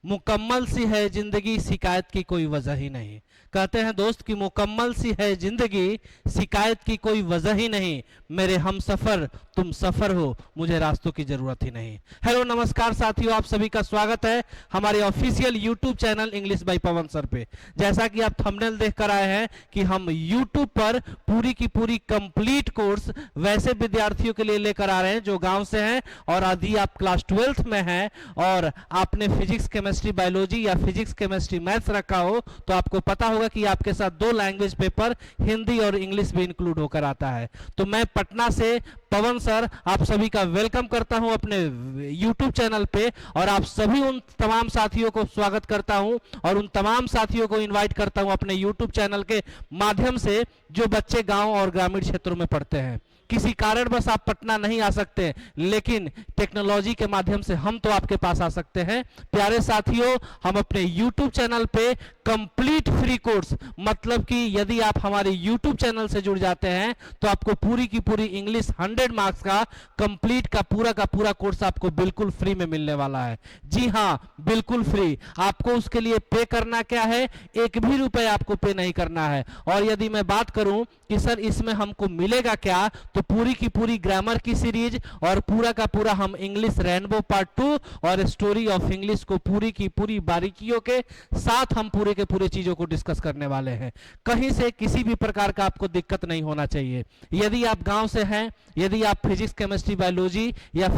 मुकम्मल सी है जिंदगी, शिकायत की कोई वजह ही नहीं। कहते हैं दोस्त कि मुकम्मल सी है जिंदगी, शिकायत की कोई वजह ही नहीं। मेरे हम सफर तुम सफर हो, मुझे रास्तों की जरूरत ही नहीं। हेलो नमस्कार साथियों, आप सभी का स्वागत है हमारे official YouTube channel English by Pawan sir पे। जैसा कि आप थंबनेल देख कर आए हैं कि हम यूट्यूब पर पूरी की पूरी कंप्लीट कोर्स वैसे विद्यार्थियों के लिए लेकर आ रहे हैं जो गांव से हैं और यदि आप क्लास 12th में हैं और आपने फिजिक्स केमिस्ट्री बायोलॉजी या फिजिक्स केमिस्ट्री मैथ्स रखा हो तो आपको पता होगा कि आपके साथ 2 लैंग्वेज पेपर हिंदी और इंग्लिश भी इंक्लूड होकर आता है। तो मैं पटना से पवन सर आप सभी का वेलकम करता हूं अपने YouTube चैनल पे, और आप सभी उन तमाम साथियों को स्वागत करता हूं और उन तमाम साथियों को इनवाइट करता हूं अपने YouTube चैनल के माध्यम से जो बच्चे गांव और ग्रामीण क्षेत्रों में पढ़ते हैं। किसी कारणवश आप पटना नहीं आ सकते, लेकिन टेक्नोलॉजी के माध्यम से हम तो आपके पास आ सकते हैं। प्यारे साथियों, हम अपने YouTube चैनल पे कंप्लीट फ्री कोर्स, मतलब कि यदि आप हमारे YouTube चैनल से जुड़ जाते हैं तो आपको पूरी की पूरी इंग्लिश 100 मार्क्स का कंप्लीट का पूरा कोर्स आपको बिल्कुल फ्री में मिलने वाला है। जी हां, बिल्कुल फ्री। आपको उसके लिए पे करना क्या है, एक भी रुपए आपको पे नहीं करना है। और यदि मैं बात करूं कि सर इसमें हमको मिलेगा क्या, तो पूरी की पूरी ग्रामर की सीरीज और पूरा का पूरा हम इंग्लिश रेनबो पार्ट 2 और स्टोरी ऑफ इंग्लिश को पूरी की पूरी बारीकियों के साथ हम पूरे के पूरे चीजों को डिस्कस करने वाले हैं। कहीं से किसी भी प्रकार का आपको दिक्कत नहीं होना चाहिए। यदि आप गांव से हैं, यदि आप फिजिक्स केमिस्ट्री बायोलॉजी या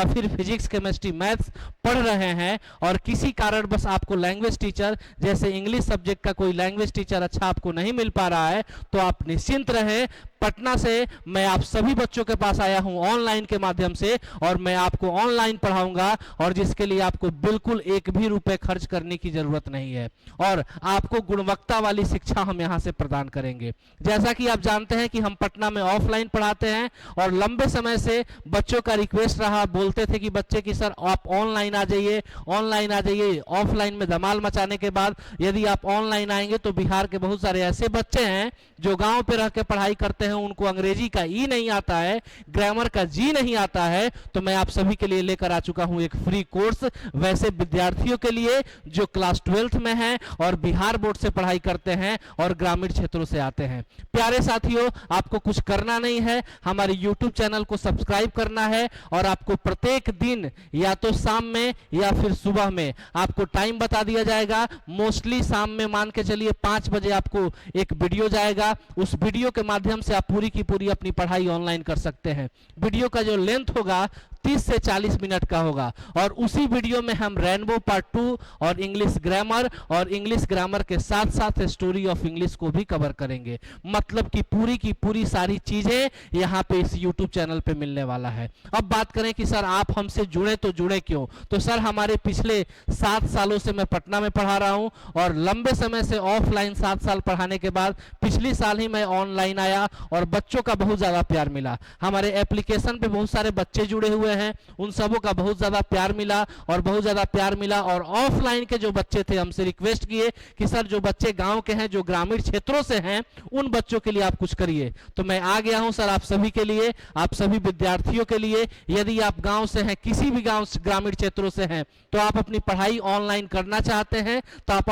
फिर फिजिक्स केमिस्ट्री मैथ्स पढ़ रहे हैं और किसी कारणवश आपको लैंग्वेज टीचर जैसे इंग्लिश सब्जेक्ट का कोई लैंग्वेज टीचर अच्छा आपको नहीं मिल पा रहा है, तो आप निश्चिंत रहें। पटना से मैं आप सभी बच्चों के पास आया हूं ऑनलाइन के माध्यम से, और मैं आपको ऑनलाइन पढ़ाऊंगा और जिसके लिए आपको बिल्कुल एक भी रुपए खर्च करने की जरूरत नहीं है, और आपको गुणवत्ता वाली शिक्षा हम यहां से प्रदान करेंगे। जैसा कि आप जानते हैं कि हम पटना में ऑफलाइन पढ़ाते हैं और लंबे समय से बच्चों का रिक्वेस्ट रहा, बोलते थे कि बच्चे की सर आप ऑनलाइन आ जाइए, ऑनलाइन आ जाइए। ऑफलाइन में धमाल मचाने के बाद यदि आप ऑनलाइन आएंगे तो बिहार के बहुत सारे ऐसे बच्चे हैं जो गांव पे रह के पढ़ाई करते हैं, उनको अंग्रेजी का ई नहीं आता है, ग्रामर का जी नहीं आता है। तो मैं आप सभी के लिए लेकर आ चुका हूं एक फ्री कोर्स वैसे विद्यार्थियों के लिए जो क्लास 12th में हैं और बिहार बोर्ड से पढ़ाई करते हैं और ग्रामीण क्षेत्रों से आते हैं। प्यारे साथियों, आपको कुछ करना नहीं है, हमारे YouTube चैनल को सब्सक्राइब करना है और आपको प्रत्येक दिन या तो शाम में या फिर सुबह में आपको टाइम बता दिया जाएगा। मोस्टली शाम में मान के चलिए 5 बजे आपको एक वीडियो जाएगा। उस वीडियो के माध्यम से आप पूरी की पूरी अपनी पढ़ाई ऑनलाइन कर सकते हैं। वीडियो का जो लेंथ होगा 30 से 40 मिनट का होगा और उसी वीडियो में हम रेनबो पार्ट 2 और इंग्लिश ग्रामर और इंग्लिश ग्रामर के साथ साथ स्टोरी ऑफ इंग्लिश को भी कवर करेंगे। मतलब कि पूरी की पूरी सारी चीजें यहाँ पे इस YouTube चैनल पे मिलने वाला है। अब बात करें कि सर आप हमसे जुड़े तो जुड़े क्यों, तो सर हमारे पिछले 7 सालों से मैं पटना में पढ़ा रहा हूँ और लंबे समय से ऑफलाइन 7 साल पढ़ाने के बाद पिछली साल ही मैं ऑनलाइन आया और बच्चों का बहुत ज्यादा प्यार मिला। हमारे एप्लीकेशन पे बहुत सारे बच्चे जुड़े हुए हैं, उन सबों का बहुत ज्यादा प्यार मिला और ऑफलाइन के जो बच्चे थे हमसे रिक्वेस्ट किए कि सर जो बच्चे गांव के हैं, जो ग्रामीण क्षेत्रों से हैं, उन बच्चों के लिए आप कुछ करिए। तो मैं आ गया हूं सर आप सभी के लिए, आप सभी विद्यार्थियों के लिए। यदि आप गांव से हैं, किसी भी गांव ग्रामीण क्षेत्रों से हैं, तो आप अपनी पढ़ाई ऑनलाइन करना चाहते हैं तो आप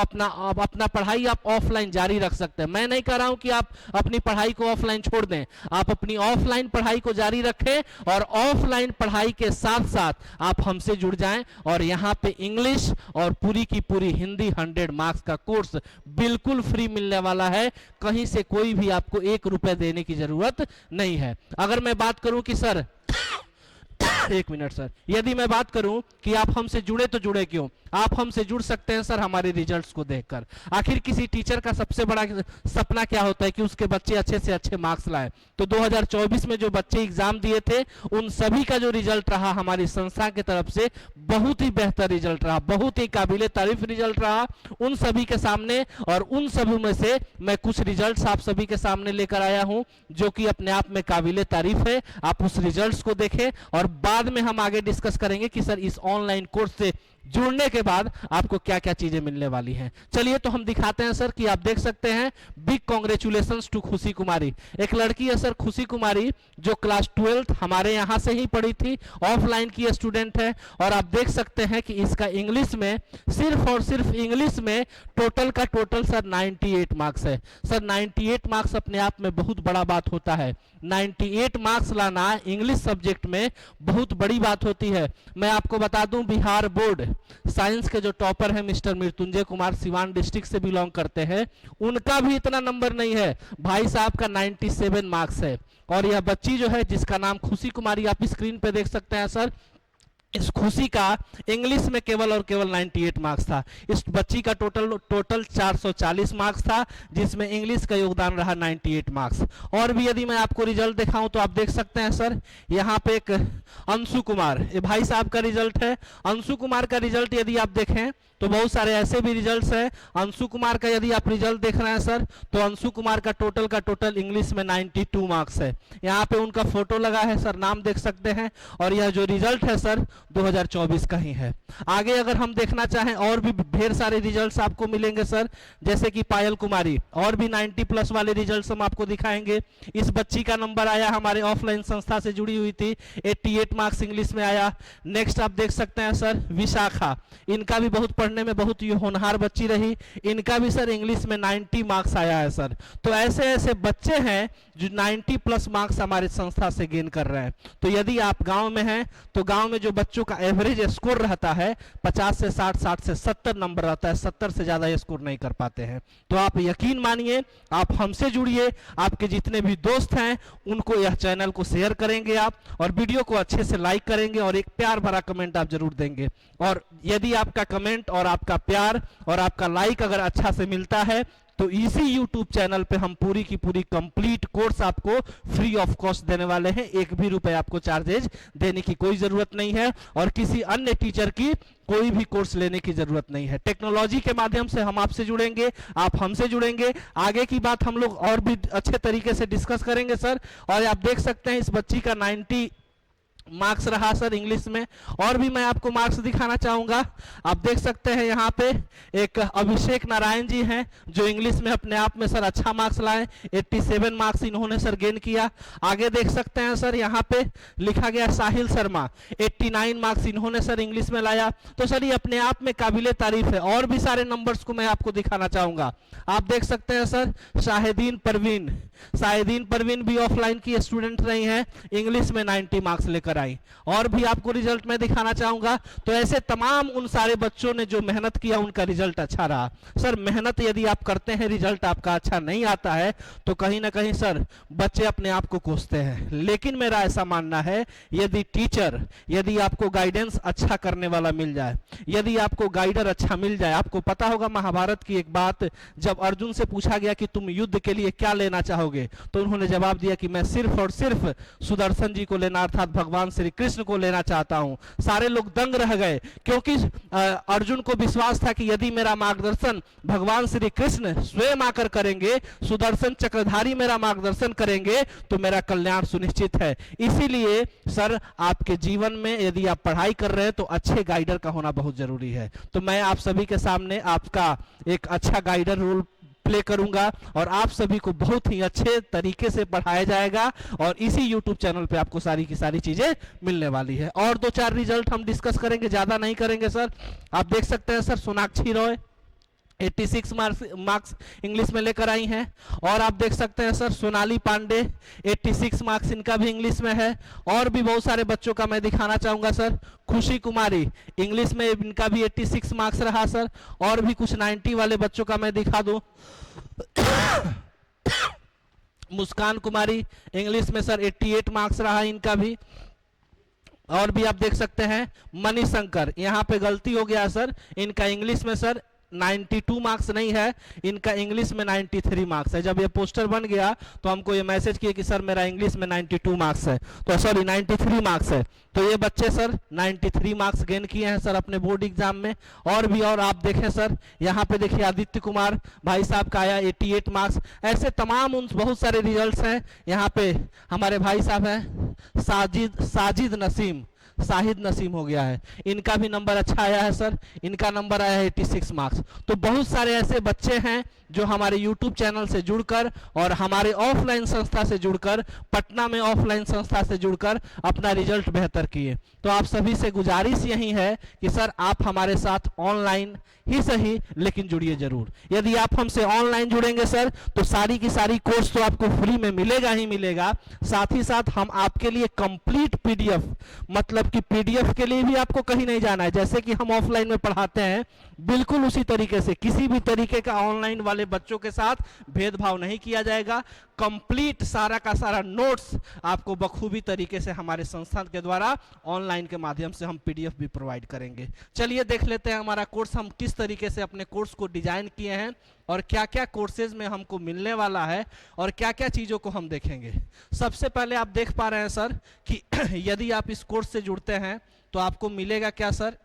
अपना पढ़ाई आप ऑफलाइन जारी रख सकते हैं। मैं नहीं कह रहा हूं कि आप अपनी पढ़ाई को ऑफलाइन छोड़ दें, आप अपनी ऑफलाइन पढ़ाई को जारी रखें और ऑफलाइन पढ़ाई के साथ साथ आप हमसे जुड़ जाएं और यहां पे इंग्लिश और पूरी की पूरी हिंदी 100 मार्क्स का कोर्स बिल्कुल फ्री मिलने वाला है। कहीं से कोई भी आपको 1 रुपए देने की जरूरत नहीं है। अगर मैं बात करूं कि सर एक मिनट सर, यदि मैं बात करूं कि आप हमसे जुड़े तो जुड़े क्यों, आप हमसे जुड़ सकते हैं सर हमारे रिजल्ट्स को देखकर। आखिर किसी टीचर का सबसे बड़ा सपना क्या होता है कि उसके बच्चे अच्छे से अच्छे मार्क्स लाए। तो 2024 में जो बच्चे एग्जाम दिए थे उन सभी का जो रिजल्ट रहा हमारी संस्था की तरफ से बहुत ही बेहतर रिजल्ट रहा, बहुत ही काबिले तारीफ रिजल्ट रहा उन सभी के सामने। और उन सभी में से मैं कुछ रिजल्ट्स आप सभी के सामने लेकर आया हूं जो कि अपने आप में काबिले तारीफ है। आप उस रिजल्ट्स को देखें और बाद में हम आगे डिस्कस करेंगे कि सर इस ऑनलाइन कोर्स से जुड़ने के बाद आपको क्या क्या चीजें मिलने वाली हैं। चलिए तो हम दिखाते हैं सर कि आप देख सकते हैं, बिग कॉन्ग्रेचुलेशंस टू खुशी कुमारी। एक लड़की है सर खुशी कुमारी, जो क्लास 12th हमारे यहाँ से ही पढ़ी थी, ऑफलाइन की स्टूडेंट है। और आप देख सकते हैं कि इसका इंग्लिश में, सिर्फ और सिर्फ इंग्लिश में टोटल का टोटल सर 98 मार्क्स है। सर 98 मार्क्स अपने आप में बहुत बड़ा बात होता है। 98 मार्क्स लाना इंग्लिश सब्जेक्ट में बहुत बड़ी बात होती है। मैं आपको बता दूं, बिहार बोर्ड साइंस के जो टॉपर है मिस्टर मृत्युंजय कुमार, सिवान डिस्ट्रिक्ट से बिलोंग करते हैं, उनका भी इतना नंबर नहीं है। भाई साहब का 97 मार्क्स है। और यह बच्ची जो है, जिसका नाम खुशी कुमारी, आप स्क्रीन पे देख सकते हैं सर, इस खुशी का इंग्लिश में केवल और केवल 98 मार्क्स था। इस बच्ची का टोटल 440 मार्क्स था, जिसमें इंग्लिश का योगदान रहा 98 मार्क्स। और भी यदि मैं आपको रिजल्ट दिखाऊं तो आप देख सकते हैं सर, यहाँ पे एक अंशु कुमार, ये भाई साहब का रिजल्ट है। अंशु कुमार का रिजल्ट यदि आप देखें तो बहुत सारे ऐसे भी रिजल्ट्स हैं। अंशु कुमार का यदि आप रिजल्ट देख रहे हैं सर, तो अंशु कुमार का टोटल इंग्लिश में 92 मार्क्स है। यहाँ पे उनका फोटो लगा है सर, नाम देख सकते हैं। और यह जो रिजल्ट है सर 2024 का ही है। आगे अगर हम देखना चाहें, और भी ढेर सारे रिजल्ट्स आपको मिलेंगे सर, जैसे कि पायल कुमारी, और भी 90 प्लस वाले रिजल्ट्स हम आपको दिखाएंगे। इस बच्ची का नंबर आया, हमारे ऑफलाइन संस्था से जुड़ी हुई थी, 88 मार्क्स इंग्लिश में आया। नेक्स्ट आप देख सकते हैं सर विशाखा, इनका भी बहुत पढ़ने में बहुत होनहार बच्ची रही, इनका भी सर इंग्लिश में 90 मार्क्स आया है सर। तो ऐसे ऐसे बच्चे हैं जो 90 प्लस मार्क्स हमारे संस्था से गेन कर रहे हैं। तो यदि आप गांव में हैं तो गांव में जो बच्चों का एवरेज स्कोर रहता है 50 से 60, 60 से 70 नंबर रहता है, 70 से ज्यादा स्कोर नहीं कर पाते हैं। तो आप यकीन मानिए, आप हमसे जुड़िए, आपके जितने भी दोस्त हैं उनको यह चैनल को शेयर करेंगे आप, और वीडियो को अच्छे से लाइक करेंगे, और एक प्यार भरा कमेंट आप जरूर देंगे। और यदि आपका कमेंट और आपका प्यार और आपका लाइक अगर अच्छा से मिलता है तो इसी YouTube चैनल पे हम पूरी की पूरी कंप्लीट कोर्स आपको फ्री ऑफ कॉस्ट देने वाले हैं। एक भी रुपए आपको चार्जेज देने की कोई जरूरत नहीं है, और किसी अन्य टीचर की कोई भी कोर्स लेने की जरूरत नहीं है। टेक्नोलॉजी के माध्यम से हम आपसे जुड़ेंगे, आप हमसे जुड़ेंगे। आगे की बात हम लोग और भी अच्छे तरीके से डिस्कस करेंगे सर। और आप देख सकते हैं इस बच्ची का 90 मार्क्स रहा सर इंग्लिश में। और भी मैं आपको मार्क्स दिखाना चाहूंगा। आप देख सकते हैं यहाँ पे एक अभिषेक नारायण जी हैं, जो इंग्लिश में अपने आप में सर अच्छा मार्क्स लाए, 87 मार्क्स इन्होंने सर गेन किया। आगे देख सकते हैं सर, यहाँ पे लिखा गया साहिल शर्मा, 89 मार्क्स इन्होंने सर इंग्लिश में लाया। तो सर ये अपने आप में काबिले तारीफ है। और भी सारे नंबर्स को मैं आपको दिखाना चाहूंगा। आप देख सकते हैं सर शाहिदीन परवीन भी ऑफलाइन की स्टूडेंट रही हैं, इंग्लिश में 90 मार्क्स लेकर आई। और भी आपको रिजल्ट मैं दिखाना चाहूंगा। तो ऐसे तमाम उन सारे बच्चों ने जो मेहनत किया, उनका रिजल्ट अच्छा रहा। सर मेहनत यदि आप करते हैं, रिजल्ट आपका अच्छा नहीं आता है, तो कहीं ना कहीं सर बच्चे अपने आप को कोसते हैं। लेकिन मेरा ऐसा मानना है, यदि आपको गाइडेंस अच्छा करने वाला मिल जाए, यदि आपको गाइडर अच्छा मिल जाए। आपको पता होगा महाभारत की एक बात, जब अर्जुन से पूछा गया कि तुम युद्ध के लिए क्या लेना चाहोगे, तो उन्होंने जवाब दिया कि मैं सिर्फ और सिर्फ सुदर्शन जी को लेना, अर्थात भगवान श्री कृष्ण को लेना चाहता हूं। सारे लोग दंग रह गए, क्योंकि अर्जुन को विश्वास था कि यदि मेरा मार्गदर्शन भगवान श्री कृष्ण स्वयं आकर करेंगे, सुदर्शन चक्रधारी मेरा मार्गदर्शन करेंगे, तो मेरा कल्याण सुनिश्चित है। इसीलिए सर आपके जीवन में यदि आप पढ़ाई कर रहे हैं तो अच्छे गाइडर का होना बहुत जरूरी है। तो मैं आप सभी के सामने आपका एक अच्छा गाइडर रोल प्ले करूंगा, और आप सभी को बहुत ही अच्छे तरीके से पढ़ाया जाएगा, और इसी YouTube चैनल पे आपको सारी की सारी चीजें मिलने वाली है। और 2-4 रिजल्ट हम डिस्कस करेंगे, ज्यादा नहीं करेंगे सर। आप देख सकते हैं sir Sonakshi Roy 86 marks English में लेकर आई हैं। और आप देख सकते हैं सर सोनाली पांडे 86 मार्क्स इनका भी इंग्लिश में है। और भी बहुत सारे बच्चों का मैं दिखाना चाहूंगा सर। खुशी कुमारी इंग्लिश में इनका भी 86 मार्क्स रहा सर। और भी कुछ 90 वाले बच्चों का मैं दिखा दूं। मुस्कान कुमारी इंग्लिश में सर 88 मार्क्स रहा इनका भी। और भी आप देख सकते हैं मणिशंकर, यहाँ पे गलती हो गया सर, इनका इंग्लिश में सर 92 मार्क्स नहीं है, इनका इंग्लिश में 93 मार्क्स है। जब ये पोस्टर बन गया तो हमको ये मैसेज किया कि सर मेरा इंग्लिश में 92 मार्क्स है, तो सॉरी 93 मार्क्स है। तो ये बच्चे सर 93 मार्क्स गेन किए हैं सर अपने बोर्ड एग्जाम में। और भी और आप देखें सर, यहाँ पे देखिए आदित्य कुमार भाई साहब का आया 88 मार्क्स। ऐसे तमाम उन बहुत सारे रिजल्ट्स हैं। यहाँ पे हमारे भाई साहब हैं साजिद शाहिद नसीम हो गया है, इनका भी नंबर अच्छा आया है सर, इनका नंबर आया है 86 मार्क्स। तो बहुत सारे ऐसे बच्चे हैं जो हमारे YouTube चैनल से जुड़कर और हमारे ऑफलाइन संस्था से जुड़कर, पटना में ऑफलाइन संस्था से जुड़कर अपना रिजल्ट बेहतर किए। तो आप सभी से गुजारिश यही है कि सर आप हमारे साथ ऑनलाइन ही सही लेकिन जुड़िए जरूर। यदि आप हमसे ऑनलाइन जुड़ेंगे सर तो सारी की सारी कोर्स तो आपको फ्री में मिलेगा ही मिलेगा, साथ ही साथ हम आपके लिए कंप्लीट पीडीएफ, मतलब कि पीडीएफ के लिए भी आपको कहीं नहीं जाना है। जैसे कि हम ऑफलाइन में पढ़ाते हैं बिल्कुल उसी तरीके से किसी भी तरीके का ऑनलाइन वाले बच्चों के साथ भेदभाव नहीं किया जाएगा। कंप्लीट सारा का सारा नोट्स आपको बखूबी तरीके से हमारे संस्थान के द्वारा ऑनलाइन के माध्यम से हम पीडीएफ भी प्रोवाइड करेंगे। चलिए देख लेते हैं हमारा कोर्स, हम किस तरीके से अपने कोर्स को डिजाइन किए हैं और क्या क्या कोर्सेज में हमको मिलने वाला है और क्या क्या चीज़ों को हम देखेंगे। सबसे पहले आप देख पा रहे हैं सर कि यदि आप इस कोर्स से जुड़ते हैं तो आपको मिलेगा क्या सर,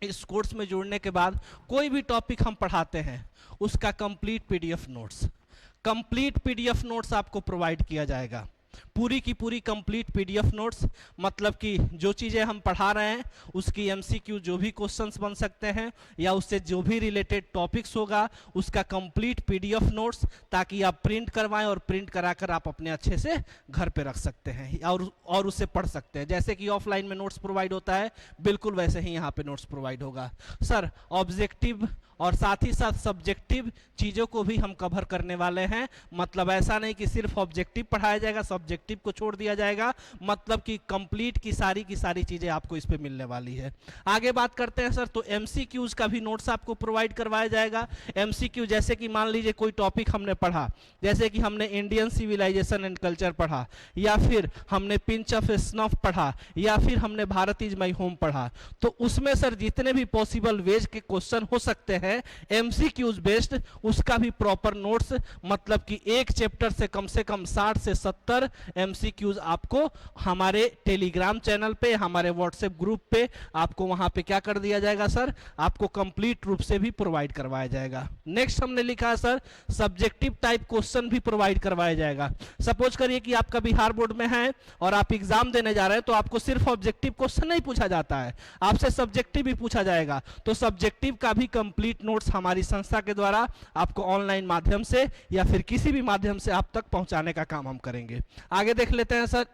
इस कोर्स में जुड़ने के बाद कोई भी टॉपिक हम पढ़ाते हैं उसका complete PDF notes, complete PDF notes आपको प्रोवाइड किया जाएगा। पूरी की पूरी कंप्लीट पीडीएफ नोट्स, मतलब कि जो चीज़ें हम पढ़ा रहे हैं उसकी एमसीक्यू जो भी क्वेश्चंस बन सकते हैं या उससे जो भी रिलेटेड टॉपिक्स होगा उसका कंप्लीट पीडीएफ नोट्स, ताकि आप प्रिंट करवाएं और प्रिंट कराकर आप अपने अच्छे से घर पे रख सकते हैं और उसे पढ़ सकते हैं। जैसे कि ऑफलाइन में नोट्स प्रोवाइड होता है बिल्कुल वैसे ही यहाँ पे नोट्स प्रोवाइड होगा सर। ऑब्जेक्टिव और साथ ही साथ सब्जेक्टिव चीज़ों को भी हम कवर करने वाले हैं, मतलब ऐसा नहीं कि सिर्फ ऑब्जेक्टिव पढ़ाया जाएगा सब्जेक्टिव को छोड़ दिया जाएगा, मतलब कि कंप्लीट की सारी चीज़ें आपको इस पे मिलने वाली है। आगे बात करते हैं सर, तो एमसीक्यूज का भी नोट्स आपको प्रोवाइड करवाया जाएगा। एमसीक्यू जैसे कि मान लीजिए कोई टॉपिक हमने पढ़ा, जैसे कि हमने इंडियन सिविलाइजेशन एंड कल्चर पढ़ा, या फिर हमने पिंच ऑफ स्नफ पढ़ा, या फिर हमने भारत इज माई होम पढ़ा, तो उसमें सर जितने भी पॉसिबल वेज के क्वेश्चन हो सकते हैं एमसीक्यूज बेस्ड, उसका भी प्रॉपर नोट्स, मतलब कि एक चैप्टर से कम 60 से 70 एमसीक्यूज आपको हमारे टेलीग्राम चैनल पे, हमारे व्हाट्सएप ग्रुप पे आपको वहां पे क्या कर दिया जाएगा सर, आपको कंप्लीट रूप से भी प्रोवाइड करवाया जाएगा। नेक्स्ट हमने लिखा है सर सब्जेक्टिव टाइप क्वेश्चन भी प्रोवाइड करवाया जाएगा। सपोज करिए कि आपका बिहार बोर्ड में है और आप एग्जाम देने जा रहे हैं, तो आपको सिर्फ ऑब्जेक्टिव क्वेश्चन नहीं पूछा जाता है, आपसे सब्जेक्टिव भी पूछा जाएगा। तो सब्जेक्टिव का भी कंप्लीट नोट्स हमारी संस्था के द्वारा आपको ऑनलाइन माध्यम से या फिर किसी भी माध्यम से आप तक पहुंचाने का काम हम करेंगे। आगे देख लेते हैं सर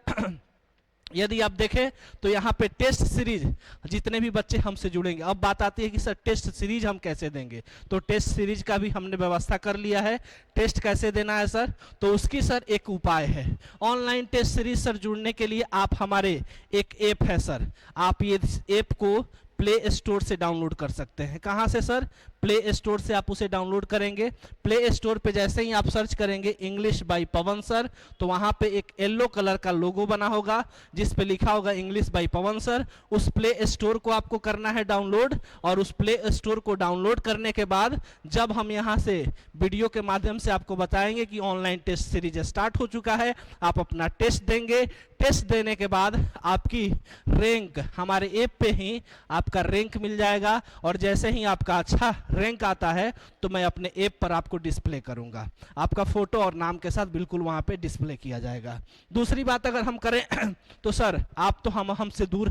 यदि आप देखें तो यहाँ पे टेस्ट सीरीज जितने भी बच्चे हमसे जुड़ेंगे, अब बात आती है कि सर टेस्ट सीरीज हम कैसे देंगे, तो टेस्ट सीरीज का भी हमने व्यवस्था कर लिया है। टेस्ट कैसे देना है सर, तो उसकी सर एक उपाय है। ऑनलाइन टेस्ट सीरीज सर जुड़ने के लिए आप हमारे एक ऐप है सर, आप ये ऐप को प्ले स्टोर से डाउनलोड कर सकते हैं। कहाँ से सर, प्ले स्टोर से आप उसे डाउनलोड करेंगे। प्ले स्टोर पे जैसे ही आप सर्च करेंगे इंग्लिश बाय पवन सर, तो वहाँ पे एक येलो कलर का लोगो बना होगा जिस पे लिखा होगा इंग्लिश बाय पवन सर। उस प्ले स्टोर को आपको करना है डाउनलोड, और उस प्ले स्टोर को डाउनलोड करने के बाद जब हम यहाँ से वीडियो के माध्यम से आपको बताएंगे कि ऑनलाइन टेस्ट सीरीज स्टार्ट हो चुका है, आप अपना टेस्ट देंगे। टेस्ट देने के बाद आपकी रैंक हमारे ऐप पे ही आपका रैंक मिल जाएगा, और जैसे ही आपका अच्छा रैंक आता है तो मैं अपने ऐप पर आपको डिस्प्ले करूंगा, आपका फोटो और नाम के साथ बिल्कुल वहां पे डिस्प्ले किया जाएगा। दूसरी बात अगर हम करें तो सर आप तो हमसे दूर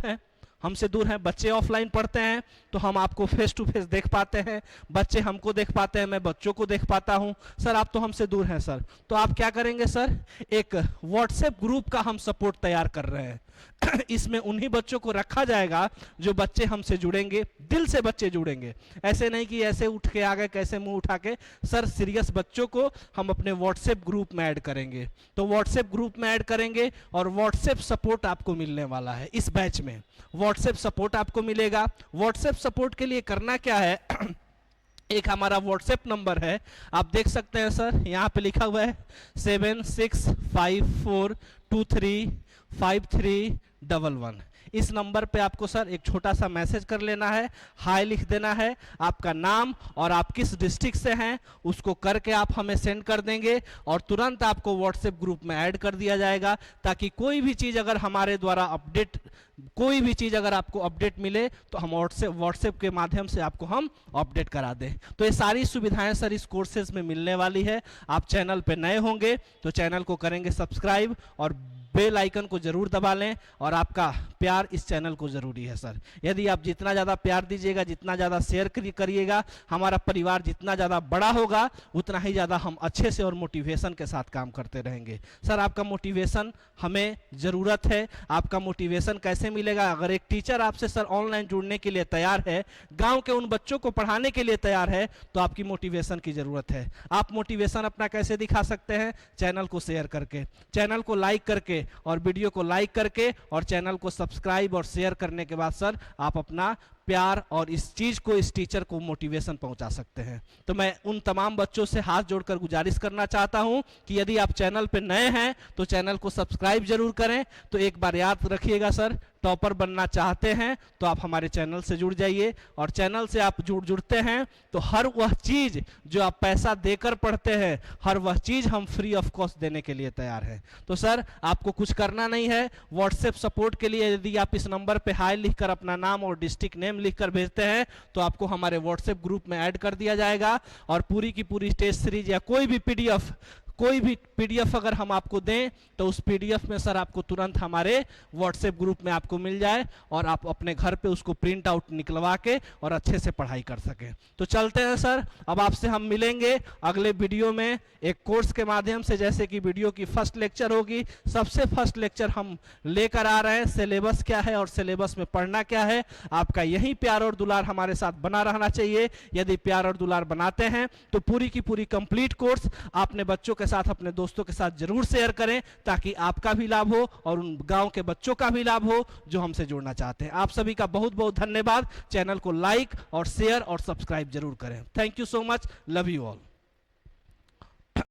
हैं, बच्चे ऑफलाइन पढ़ते हैं तो हम आपको फेस टू फेस देख पाते हैं, बच्चे हमको देख पाते हैं, मैं बच्चों को देख पाता हूं। सर आप तो हमसे दूर हैं सर, तो आप क्या करेंगे सर, एक व्हाट्सएप ग्रुप का हम सपोर्ट तैयार कर रहे हैं। इसमें उन्हीं बच्चों को रखा जाएगा जो बच्चे हमसे जुड़ेंगे, दिल से बच्चे जुड़ेंगे, ऐसे नहीं कि ऐसे उठ के आ गए कैसे मुंह उठा के। सर सीरियस बच्चों को हम अपने व्हाट्सएप ग्रुप में ऐड करेंगे, तो व्हाट्सएप ग्रुप में ऐड करेंगे और व्हाट्सएप सपोर्ट आपको मिलने वाला है। इस बैच में व्हाट्सएप सपोर्ट आपको मिलेगा। व्हाट्सएप सपोर्ट के लिए करना क्या है, एक हमारा व्हाट्सएप नंबर है, आप देख सकते हैं सर, यहाँ पे लिखा हुआ है 7654235311। इस नंबर पे आपको सर एक छोटा सा मैसेज कर लेना है, हाय लिख देना है, आपका नाम और आप किस डिस्ट्रिक्ट से हैं उसको करके आप हमें सेंड कर देंगे, और तुरंत आपको व्हाट्सएप ग्रुप में ऐड कर दिया जाएगा, ताकि कोई भी चीज़ अगर हमारे द्वारा कोई भी चीज़ अगर आपको अपडेट मिले तो हम व्हाट्सएप के माध्यम से आपको हम अपडेट करा दें। तो ये सारी सुविधाएं सर इस कोर्सेज में मिलने वाली है। आप चैनल पे नए होंगे तो चैनल को करेंगे सब्सक्राइब और बेल आइकन को जरूर दबा लें और आपका प्यार इस चैनल को जरूरी है सर। यदि आप जितना ज़्यादा प्यार दीजिएगा, जितना ज़्यादा शेयर करिएगा, हमारा परिवार जितना ज़्यादा बड़ा होगा उतना ही ज़्यादा हम अच्छे से और मोटिवेशन के साथ काम करते रहेंगे। सर आपका मोटिवेशन हमें ज़रूरत है। आपका मोटिवेशन कैसे मिलेगा? अगर एक टीचर आपसे सर ऑनलाइन जुड़ने के लिए तैयार है, गाँव के उन बच्चों को पढ़ाने के लिए तैयार है, तो आपकी मोटिवेशन की ज़रूरत है। आप मोटिवेशन अपना कैसे दिखा सकते हैं? चैनल को शेयर करके, चैनल को लाइक करके और वीडियो को लाइक करके और चैनल को सब्सक्राइब और शेयर करने के बाद सर आप अपना प्यार और इस चीज़ को, इस टीचर को मोटिवेशन पहुंचा सकते हैं। तो मैं उन तमाम बच्चों से हाथ जोड़कर गुजारिश करना चाहता हूं कि यदि आप चैनल पर नए हैं तो चैनल को सब्सक्राइब जरूर करें। तो एक बार याद रखिएगा सर, टॉपर बनना चाहते हैं तो आप हमारे चैनल से जुड़ जाइए और चैनल से आप जुड़ते हैं तो हर वह चीज़ जो आप पैसा देकर पढ़ते हैं, हर वह चीज़ हम फ्री ऑफ कॉस्ट देने के लिए तैयार हैं। तो सर आपको कुछ करना नहीं है। व्हाट्सएप सपोर्ट के लिए यदि आप इस नंबर पे हाय लिखकर अपना नाम और डिस्ट्रिक्ट नेम लिखकर भेजते हैं तो आपको हमारे व्हाट्सएप ग्रुप में ऐड कर दिया जाएगा और पूरी की पूरी टेस्ट सीरीज या कोई भी पीडीएफ अगर हम आपको दें तो उस पीडीएफ में सर आपको तुरंत हमारे व्हाट्सएप ग्रुप में आपको मिल जाए और आप अपने घर पे उसको प्रिंट आउट निकलवा के और अच्छे से पढ़ाई कर सकें। तो चलते हैं सर, अब आपसे हम मिलेंगे अगले वीडियो में एक कोर्स के माध्यम से। जैसे कि वीडियो की फर्स्ट लेक्चर होगी, सबसे फर्स्ट लेक्चर हम लेकर आ रहे हैं सिलेबस क्या है और सिलेबस में पढ़ना क्या है। आपका यही प्यार और दुलार हमारे साथ बना रहना चाहिए। यदि प्यार और दुलार बनाते हैं तो पूरी की पूरी कंप्लीट कोर्स आपने बच्चों के साथ, अपने दोस्तों के साथ जरूर शेयर करें ताकि आपका भी लाभ हो और उन गांव के बच्चों का भी लाभ हो जो हमसे जुड़ना चाहते हैं। आप सभी का बहुत बहुत धन्यवाद। चैनल को लाइक और शेयर और सब्सक्राइब जरूर करें। Thank you so much. Love you all.